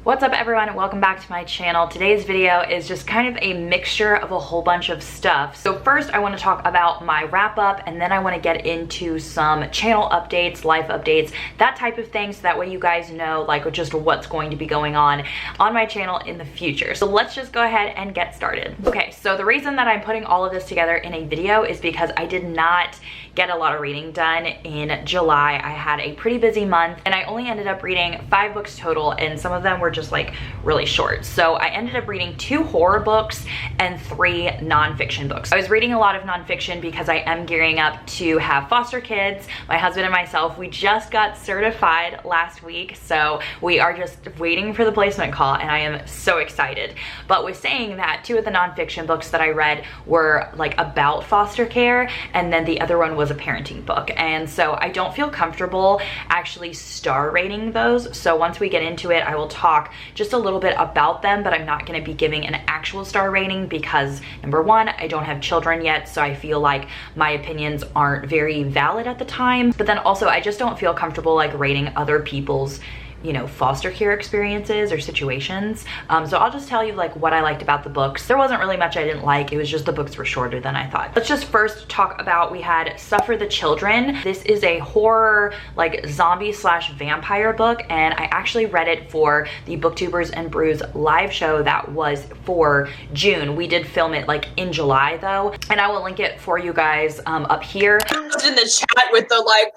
What's up everyone and welcome back to my channel. Today's video is just kind of a mixture of a whole bunch of stuff. So first I want to talk about my wrap up, and then I want to get into some channel updates, life updates, that type of thing, so that way you guys know like just what's going to be going on my channel in the future. So let's just go ahead and get started. Okay, so the reason that I'm putting all of this together in a video is because I did not get a lot of reading done in July. I had a pretty busy month and I only ended up reading 5 books total, and some of them were just like really short. So I ended up reading 2 horror books and 3 nonfiction books. I was reading a lot of nonfiction because I am gearing up to have foster kids. My husband and myself, we just got certified last week, so we are just waiting for the placement call and I am so excited. But with saying that, 2 of the nonfiction books that I read were like about foster care, and then the other one was a parenting book. And so I don't feel comfortable actually star rating those. So once we get into it, I will talk just a little bit about them, but I'm not going to be giving an actual star rating because number one, I don't have children yet, so I feel like my opinions aren't very valid at the time. But then also I just don't feel comfortable like rating other people's, you know, foster care experiences or situations. So I'll just tell you like what I liked about the books. There wasn't really much I didn't like. It was just the books were shorter than I thought. Let's just first talk about, we had Suffer the Children. This is a horror like zombie slash vampire book, and I actually read it for the Booktubers and Brews live show that was for June. We did film it like in July though, and I will link it for you guys up here. In the chat with the like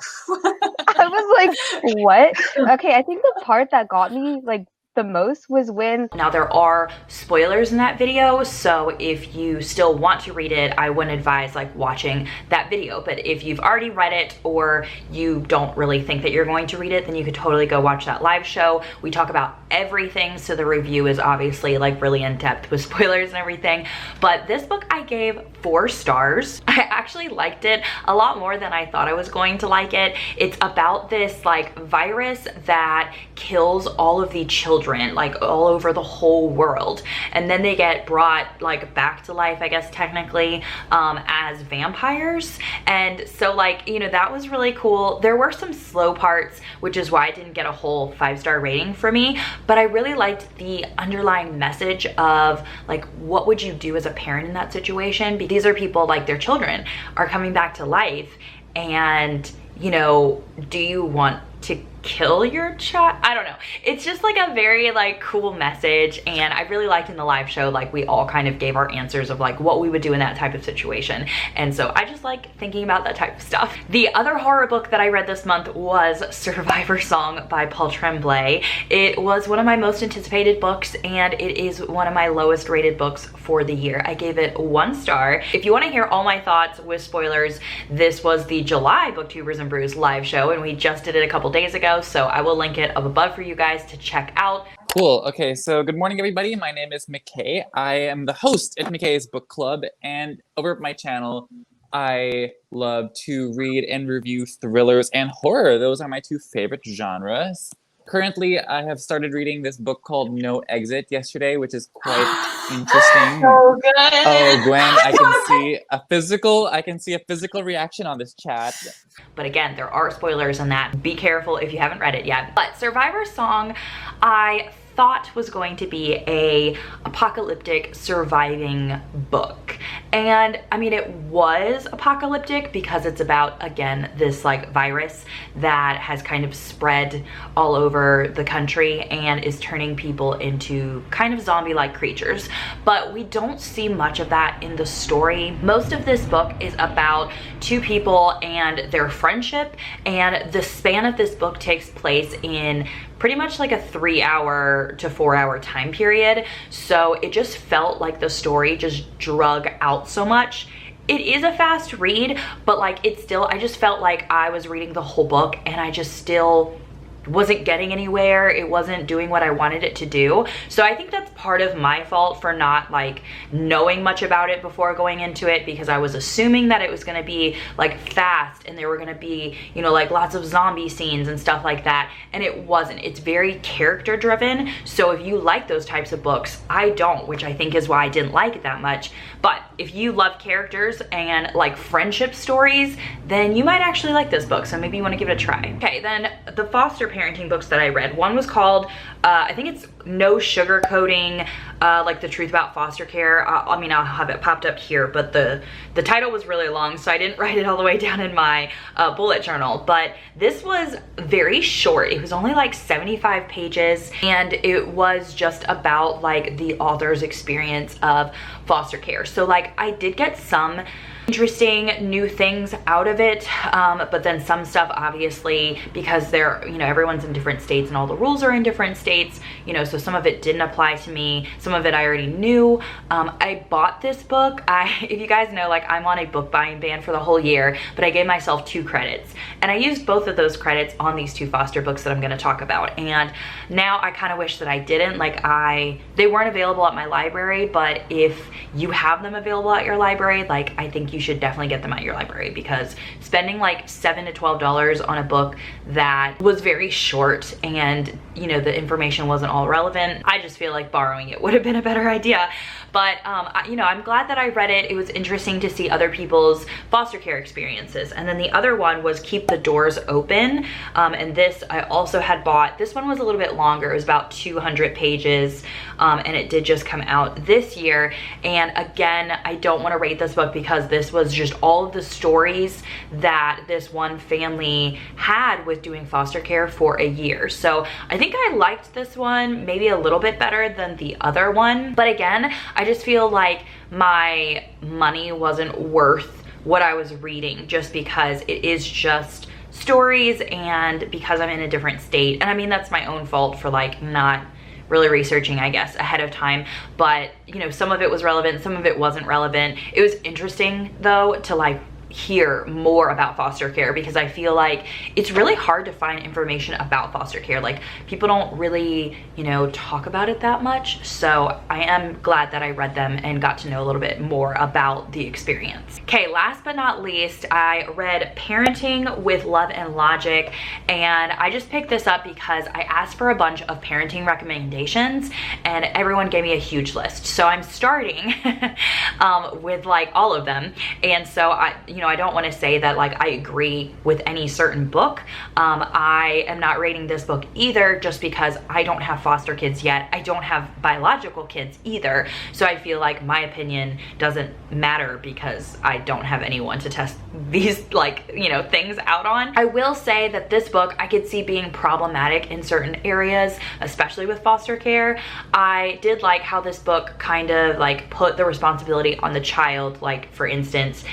I was like, what? Okay, I think the part that got me like the most was when... Now there are spoilers in that video, so if you still want to read it, I wouldn't advise like watching that video. But if you've already read it or you don't really think that you're going to read it, then you could totally go watch that live show. We talk about everything, so the review is obviously like really in depth with spoilers and everything. But this book I gave 4 stars. I actually liked it a lot more than I thought I was going to like it. It's about this like virus that kills all of the children like all over the whole world, and then they get brought like back to life, I guess technically, as vampires. And so like, you know, that was really cool. There were some slow parts, which is why I didn't get a whole 5-star rating for me, but I really liked the underlying message of like, what would you do as a parent in that situation? Because these are people, like their children are coming back to life, and you know, do you want to kill your child? I don't know. It's just like a very like cool message, and I really liked in the live show like we all kind of gave our answers of like what we would do in that type of situation, and so I just like thinking about that type of stuff. The other horror book that I read this month was Survivor Song by Paul Tremblay. It was one of my most anticipated books, and it is one of my lowest rated books for the year. I gave it 1 star. If you want to hear all my thoughts with spoilers, this was the July Booktubers and Brews live show, and we just did it a couple days ago, so I will link it up above for you guys to check out. Cool. Okay, so good morning, everybody. My name is McKay. I am the host at McKay's Book Club, and over at my channel, I love to read and review thrillers and horror. Those are my 2 favorite genres. Currently, I have started reading this book called No Exit yesterday, which is quite interesting. so good. Oh, Gwen, I can see a physical reaction on this chat. But again, there are spoilers in that. Be careful if you haven't read it yet. But Survivor Song, I thought was going to be a apocalyptic surviving book, and I mean it was apocalyptic because it's about, again, this like virus that has kind of spread all over the country and is turning people into kind of zombie-like creatures, but we don't see much of that in the story. Most of this book is about 2 people and their friendship, and the span of this book takes place in pretty much like a 3-hour to 4-hour time period. So it just felt like the story just drug out so much. It is a fast read, but like it's still, I just felt like I was reading the whole book and I just still wasn't getting anywhere. It wasn't doing what I wanted it to do. So I think that's part of my fault for not like knowing much about it before going into it, because I was assuming that it was going to be like fast and there were going to be, you know, like lots of zombie scenes and stuff like that, and it wasn't. It's very character driven. So if you like those types of books, I don't, which I think is why I didn't like it that much. But if you love characters and like friendship stories, then you might actually like this book. So maybe you want to give it a try. Okay, then the foster parenting books that I read, one was called, I think it's No Sugarcoating, like the truth about foster care. I mean, I'll have it popped up here, but the title was really long, so I didn't write it all the way down in my bullet journal. But this was very short. It was only like 75 pages, and it was just about like the author's experience of foster care. So like I did get some interesting new things out of it, but then some stuff, obviously, because they're, you know, everyone's in different states and all the rules are in different states, you know, so some of it didn't apply to me, some of it I already knew. I bought this book. If you guys know, like, I'm on a book buying ban for the whole year, but I gave myself 2 credits, and I used both of those credits on these 2 foster books that I'm going to talk about. And now I kind of wish that I didn't. Like, they weren't available at my library, but if you have them available at your library, like, I think you should definitely get them at your library, because spending like $7 to $12 on a book that was very short and, you know, the information wasn't all relevant, I just feel like borrowing it would have been a better idea. But you know, I'm glad that I read it. It was interesting to see other people's foster care experiences. And then the other one was Keep the Doors Open, and this I also had bought. This one was a little bit longer. It was about 200 pages, and it did just come out this year. And again, I don't want to rate this book because this was just all of the stories that this one family had with doing foster care for a year. So I think I liked this one maybe a little bit better than the other one. But again, I just feel like my money wasn't worth what I was reading, just because it is just stories and because I'm in a different state. And I mean, that's my own fault for like not really researching, I guess, ahead of time. But, you know, some of it was relevant, some of it wasn't relevant. It was interesting though to like hear more about foster care, because I feel like it's really hard to find information about foster care. Like, people don't really, you know, talk about it that much. So I am glad that I read them and got to know a little bit more about the experience. Okay, last but not least, I read Parenting with Love and Logic, and I just picked this up because I asked for a bunch of parenting recommendations and everyone gave me a huge list. So I'm starting with like all of them. And so I don't want to say that like I agree with any certain book. I am not rating this book either, just because I don't have foster kids yet. I don't have biological kids either. So I feel like my opinion doesn't matter because I don't have anyone to test these like, you know, things out on. I will say that this book I could see being problematic in certain areas, especially with foster care. I did like how this book kind of like put the responsibility on the child. Like, for instance,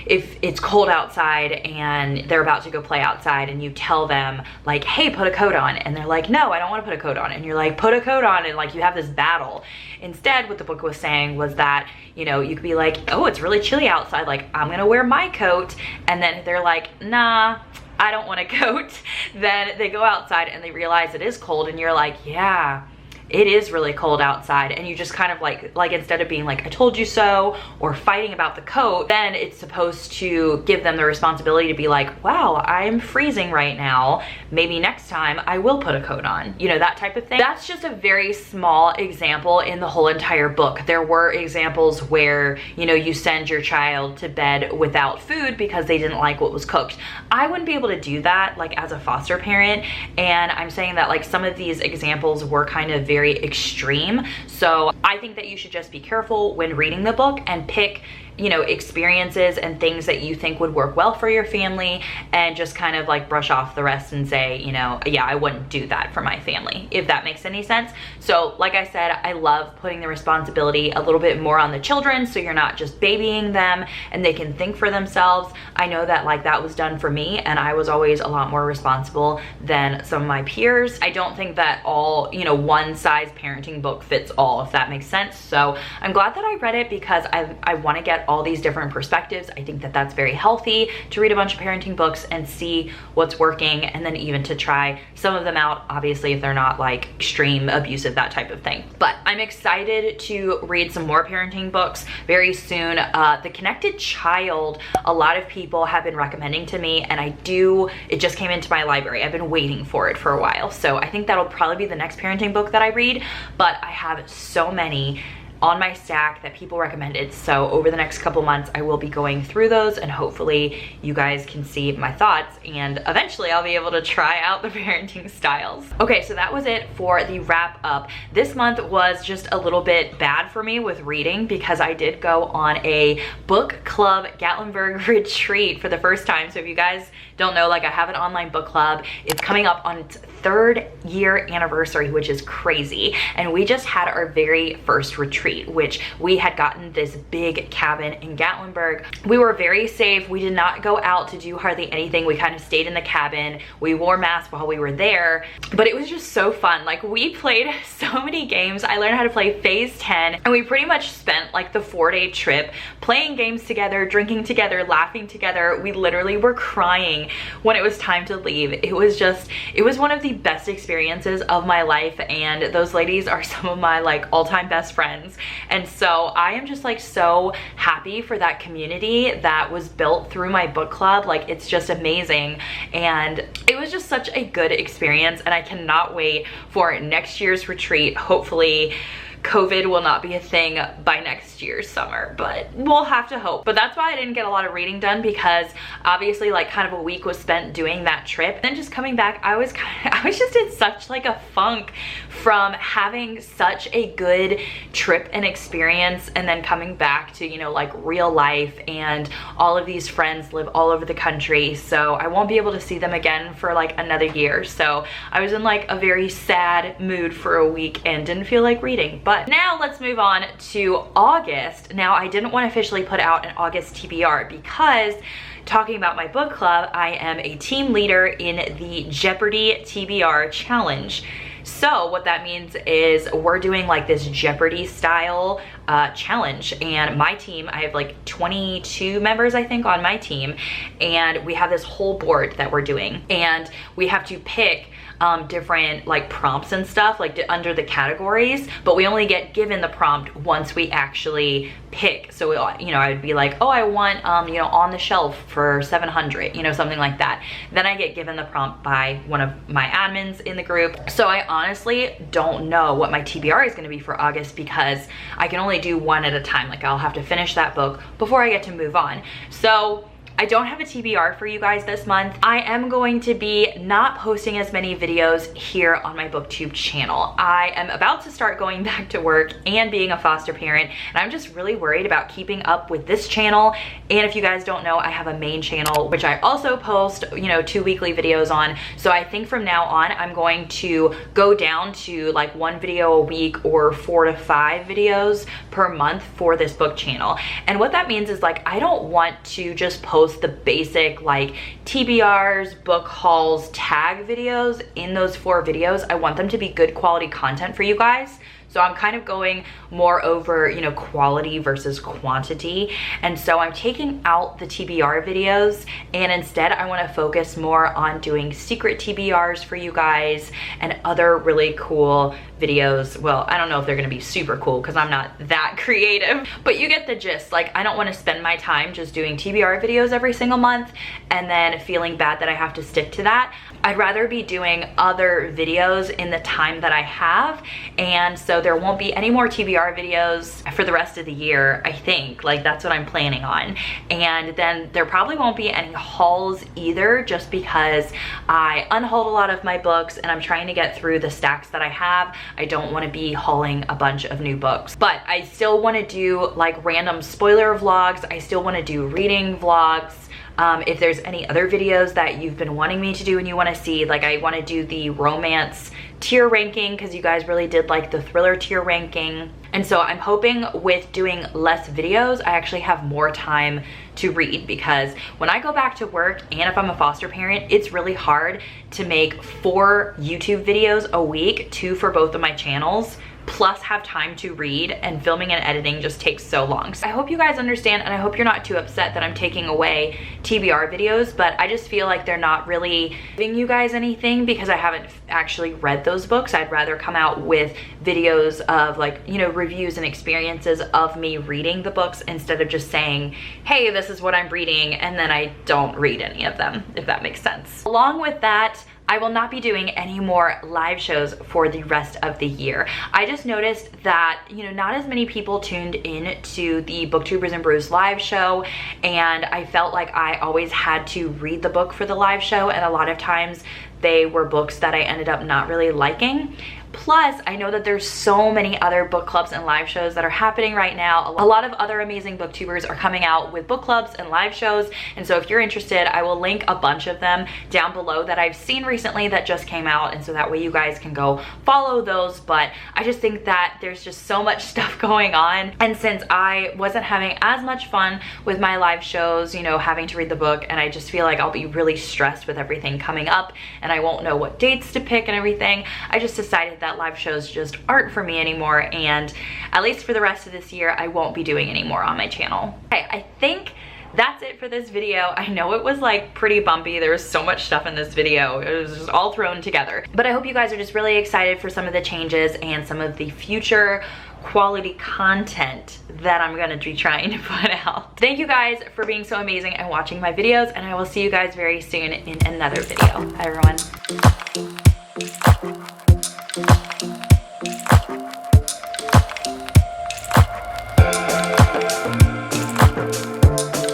if it's cold outside and they're about to go play outside and you tell them like, hey, put a coat on, and they're like, no, I don't want to put a coat on, and you're like, put a coat on, and like you have this battle. Instead, what the book was saying was that, you know, you could be like, oh, it's really chilly outside, like I'm gonna wear my coat, and then they're like, nah, I don't want a coat. Then they go outside and they realize it is cold, and you're like, yeah, it is really cold outside. And you just kind of like instead of being like, I told you so, or fighting about the coat, then it's supposed to give them the responsibility to be like, wow, I'm freezing right now, maybe next time I will put a coat on, you know, that type of thing. That's just a very small example in the whole entire book. There were examples where, you know, you send your child to bed without food because they didn't like what was cooked. I wouldn't be able to do that like as a foster parent, and I'm saying that like some of these examples were kind of very extreme. So I think that you should just be careful when reading the book and pick, you know, experiences and things that you think would work well for your family, and just kind of like brush off the rest and say, you know, yeah, I wouldn't do that for my family, if that makes any sense. So like I said, I love putting the responsibility a little bit more on the children, so you're not just babying them and they can think for themselves. I know that like that was done for me, and I was always a lot more responsible than some of my peers. I don't think that all, you know, one size parenting book fits all, if that makes sense. So I'm glad that I read it because I want to get all these different perspectives. I think that that's very healthy to read a bunch of parenting books and see what's working, and then even to try some of them out, obviously if they're not like extreme abusive, that type of thing. But I'm excited to read some more parenting books very soon. The Connected Child, a lot of people have been recommending to me, and it just came into my library. I've been waiting for it for a while, so I think that'll probably be the next parenting book that I read. But I have so many on my stack that people recommended. So over the next couple months, I will be going through those, and hopefully you guys can see my thoughts, and eventually I'll be able to try out the parenting styles. Okay, so that was it for the wrap up. This month was just a little bit bad for me with reading because I did go on a book club Gatlinburg retreat for the first time. So if you guys don't know, like, I have an online book club. It's coming up on its 3rd year anniversary, which is crazy. And we just had our very first retreat, which we had gotten this big cabin in Gatlinburg. We were very safe. We did not go out to do hardly anything. We kind of stayed in the cabin. We wore masks while we were there, but it was just so fun. Like, we played so many games. I learned how to play Phase 10, and we pretty much spent like the 4-day trip playing games together, drinking together, laughing together. We literally were crying when it was time to leave. It was one of the best experiences of my life, and those ladies are some of my like all-time best friends. And so I am just like so happy for that community that was built through my book club. Like, it's just amazing, and it was just such a good experience, and I cannot wait for next year's retreat. Hopefully COVID will not be a thing by next year's summer, but we'll have to hope. But that's why I didn't get a lot of reading done, because obviously like kind of a week was spent doing that trip. And then just coming back, I was just in such like a funk from having such a good trip and experience, and then coming back to, you know, like real life, and all of these friends live all over the country, so I won't be able to see them again for like another year. So I was in like a very sad mood for a week and didn't feel like reading. But now let's move on to August. Now, I didn't want to officially put out an August TBR because, talking about my book club, I am a team leader in the Jeopardy TBR challenge. So what that means is we're doing like this Jeopardy style challenge, and my team, I have like 22 members I think on my team, and we have this whole board that we're doing, and we have to pick different like prompts and stuff like under the categories, but we only get given the prompt once we actually pick. So you know, I would be like, oh, I want you know, on the shelf for 700, you know, something like that. Then I get given the prompt by one of my admins in the group. So I honestly don't know what my TBR is going to be for August, because I can only do one at a time. Like, I'll have to finish that book before I get to move on. So I don't have a TBR for you guys this month. I am going to be not posting as many videos here on my booktube channel. I am about to start going back to work and being a foster parent, and I'm just really worried about keeping up with this channel. And if you guys don't know, I have a main channel which I also post, you know, 2 weekly videos on. So I think from now on I'm going to go down to like 1 video a week or 4 to 5 videos per month for this book channel. And what that means is, like, I don't want to just post the basic like TBRs, book hauls, tag videos in those 4 videos. I want them to be good quality content for you guys. So I'm kind of going more over, you know, quality versus quantity. And so I'm taking out the TBR videos, and instead I want to focus more on doing secret TBRs for you guys and other really cool videos. Well, I don't know if they're going to be super cool because I'm not that creative, but you get the gist. Like, I don't want to spend my time just doing TBR videos every single month and then feeling bad that I have to stick to that. I'd rather be doing other videos in the time that I have, and so there won't be any more TBR videos for the rest of the year, I think. Like, that's what I'm planning on. And then there probably won't be any hauls either, just because I unhauled a lot of my books and I'm trying to get through the stacks that I have. I don't want to be hauling a bunch of new books, but I still want to do like random spoiler vlogs. I still want to do reading vlogs. If there's any other videos that you've been wanting me to do and you want to see, like, I want to do the romance tier ranking because you guys really did like the thriller tier ranking. And so I'm hoping with doing less videos, I actually have more time to read, because when I go back to work and if I'm a foster parent, it's really hard to make 4 YouTube videos a week, 2 for both of my channels, plus have time to read, and filming and editing just takes so long. So I hope you guys understand, and I hope you're not too upset that I'm taking away TBR videos, but I just feel like they're not really giving you guys anything because I haven't actually read those books. I'd rather come out with videos of, like, you know, reviews and experiences of me reading the books instead of just saying, hey, this is what I'm reading, and then I don't read any of them, if that makes sense. Along with that, I will not be doing any more live shows for the rest of the year. I just noticed that, you know, not as many people tuned in to the Booktubers and Brews live show, and I felt like I always had to read the book for the live show, and a lot of times they were books that I ended up not really liking. Plus, I know that there's so many other book clubs and live shows that are happening right now. A lot of other amazing booktubers are coming out with book clubs and live shows. And so if you're interested, I will link a bunch of them down below that I've seen recently that just came out. And so that way you guys can go follow those. But I just think that there's just so much stuff going on. And since I wasn't having as much fun with my live shows, you know, having to read the book, and I just feel like I'll be really stressed with everything coming up and I won't know what dates to pick and everything, I just decided that live shows just aren't for me anymore, and at least for the rest of this year I won't be doing any more on my channel. Okay, I think that's it for this video. I know it was like pretty bumpy. There was so much stuff in this video. It was just all thrown together. But I hope you guys are just really excited for some of the changes and some of the future quality content that I'm gonna be trying to put out. Thank you guys for being so amazing and watching my videos, and I will see you guys very soon in another video. Bye everyone.